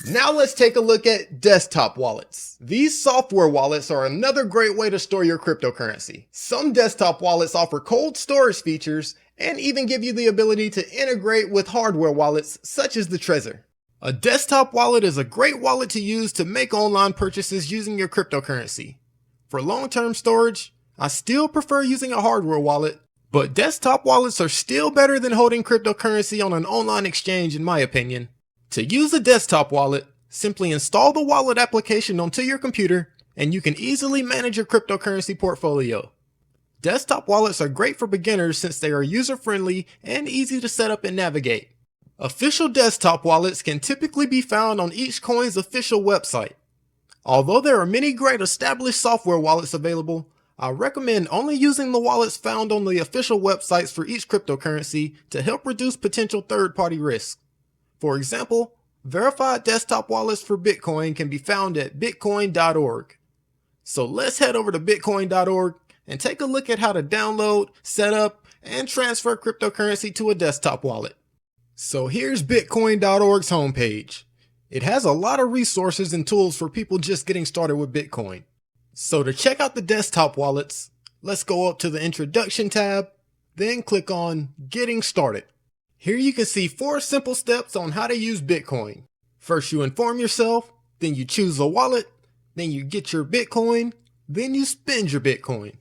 Now let's take a look at desktop wallets. These software wallets are another great way to store your cryptocurrency. Some desktop wallets offer cold storage features and even give you the ability to integrate with hardware wallets such as the Trezor. A desktop wallet is a great wallet to use to make online purchases using your cryptocurrency. For long-term storage, I still prefer using a hardware wallet, but desktop wallets are still better than holding cryptocurrency on an online exchange in my opinion. To use a desktop wallet, simply install the wallet application onto your computer and you can easily manage your cryptocurrency portfolio. Desktop wallets are great for beginners since they are user-friendly and easy to set up and navigate. Official desktop wallets can typically be found on each coin's official website. Although there are many great established software wallets available, I recommend only using the wallets found on the official websites for each cryptocurrency to help reduce potential third-party risk. For example, verified desktop wallets for Bitcoin can be found at bitcoin.org. So let's head over to bitcoin.org and take a look at how to download, set up, and transfer cryptocurrency to a desktop wallet. So here's bitcoin.org's homepage. It has a lot of resources and tools for people just getting started with Bitcoin. So to check out the desktop wallets, let's go up to the Introduction tab, then click on Getting Started. Here you can see 4 simple steps on how to use Bitcoin. First you inform yourself, then you choose a wallet, then you get your Bitcoin, then you spend your Bitcoin.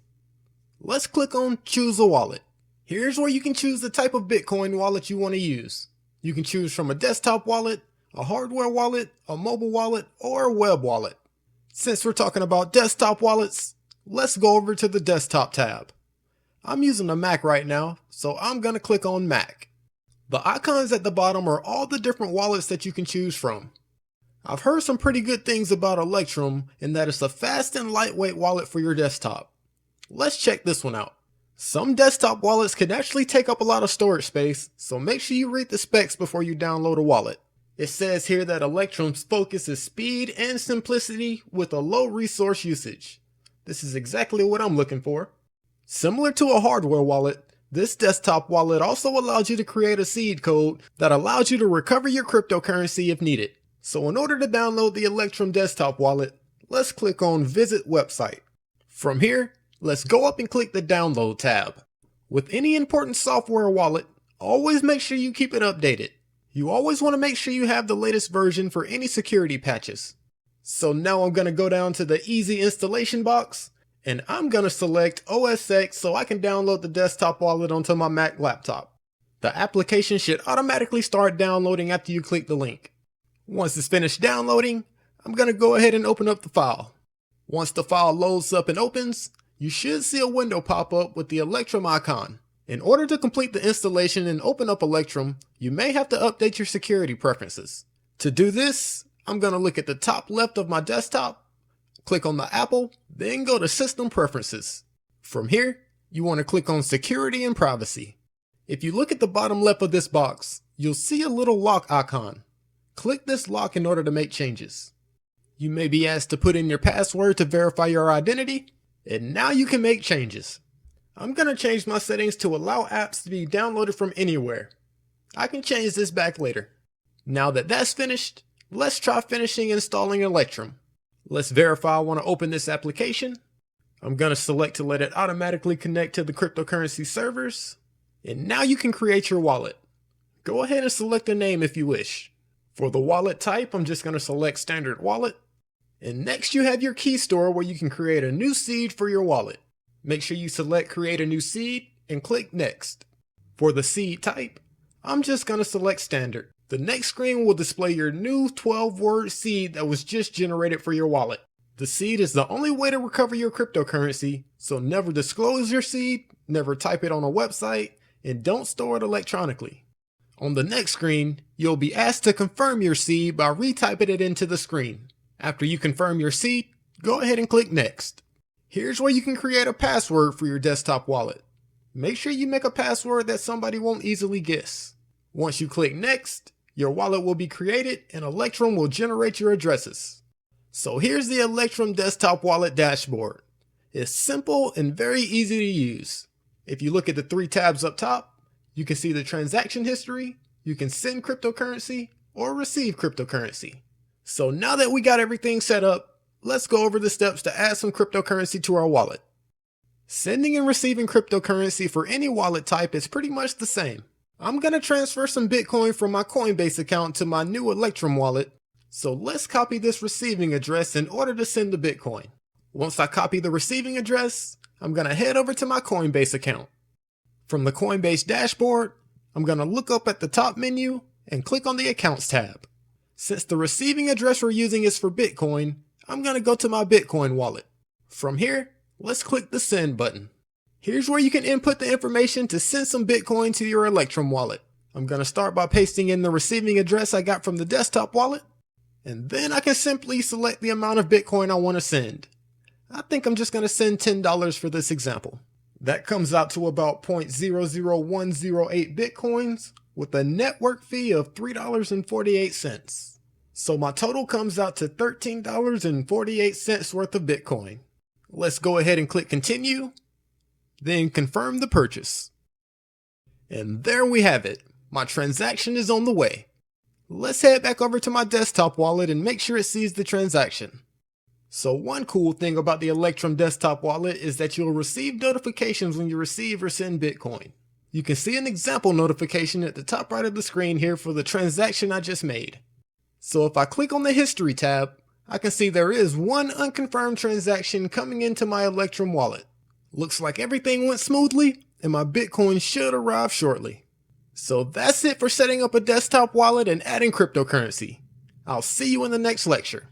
Let's click on Choose a Wallet. Here's where you can choose the type of Bitcoin wallet you want to use. You can choose from a desktop wallet, a hardware wallet, a mobile wallet, or a web wallet. Since we're talking about desktop wallets, let's go over to the desktop tab. I'm using a Mac right now, so I'm going to click on Mac. The icons at the bottom are all the different wallets that you can choose from. I've heard some pretty good things about Electrum in that it's a fast and lightweight wallet for your desktop. Let's check this one out. Some desktop wallets can actually take up a lot of storage space, so make sure you read the specs before you download a wallet. It says here that Electrum's focus is speed and simplicity with a low resource usage. This is exactly what I'm looking for. Similar to a hardware wallet, this desktop wallet also allows you to create a seed code that allows you to recover your cryptocurrency if needed. So in order to download the Electrum desktop wallet, let's click on Visit Website. From here, let's go up and click the Download tab. With any important software wallet, always make sure you keep it updated. You always want to make sure you have the latest version for any security patches. So now I'm going to go down to the Easy Installation box, and I'm going to select OS X so I can download the desktop wallet onto my Mac laptop. The application should automatically start downloading after you click the link. Once it's finished downloading, I'm going to go ahead and open up the file. Once the file loads up and opens, you should see a window pop up with the Electrum icon. In order to complete the installation and open up Electrum, you may have to update your security preferences. To do this, I'm going to look at the top left of my desktop, click on the apple, then go to System Preferences. From here, you want to click on Security and Privacy. If you look at the bottom left of this box, you'll see a little lock icon. Click this lock in order to make changes. You may be asked to put in your password to verify your identity, and now you can make changes. I'm going to change my settings to allow apps to be downloaded from anywhere. I can change this back later. Now that that's finished, let's try finishing installing Electrum. Let's verify I want to open this application. I'm going to select to let it automatically connect to the cryptocurrency servers. And now you can create your wallet. Go ahead and select a name if you wish. For the wallet type, I'm just going to select Standard Wallet. And next you have your key store where you can create a new seed for your wallet. Make sure you select Create a New Seed and click Next. For the seed type, I'm just going to select Standard. The next screen will display your new 12-word seed that was just generated for your wallet. The seed is the only way to recover your cryptocurrency, so never disclose your seed, never type it on a website, and don't store it electronically. On the next screen, you'll be asked to confirm your seed by retyping it into the screen. After you confirm your seed, go ahead and click Next. Here's where you can create a password for your desktop wallet. Make sure you make a password that somebody won't easily guess. Once you click Next, your wallet will be created and Electrum will generate your addresses. So here's the Electrum desktop wallet dashboard. It's simple and very easy to use. If you look at the 3 tabs up top, you can see the transaction history, you can send cryptocurrency, or receive cryptocurrency. So now that we got everything set up, let's go over the steps to add some cryptocurrency to our wallet. Sending and receiving cryptocurrency for any wallet type is pretty much the same. I'm going to transfer some Bitcoin from my Coinbase account to my new Electrum wallet. So let's copy this receiving address in order to send the Bitcoin. Once I copy the receiving address, I'm going to head over to my Coinbase account. From the Coinbase dashboard, I'm going to look up at the top menu and click on the Accounts tab. Since the receiving address we're using is for Bitcoin, I'm going to go to my Bitcoin wallet. From here, let's click the Send button. Here's where you can input the information to send some Bitcoin to your Electrum wallet. I'm going to start by pasting in the receiving address I got from the desktop wallet, and then I can simply select the amount of Bitcoin I want to send. I think I'm just going to send $10 for this example. That comes out to about 0.00108 Bitcoins with a network fee of $3.48. So my total comes out to $13.48 worth of Bitcoin. Let's go ahead and click continue, then confirm the purchase. And there we have it. My transaction is on the way. Let's head back over to my desktop wallet and make sure it sees the transaction. So one cool thing about the Electrum desktop wallet is that you'll receive notifications when you receive or send Bitcoin. You can see an example notification at the top right of the screen here for the transaction I just made. So if I click on the History tab, I can see there is one unconfirmed transaction coming into my Electrum wallet. Looks like everything went smoothly and my Bitcoin should arrive shortly. So that's it for setting up a desktop wallet and adding cryptocurrency. I'll see you in the next lecture.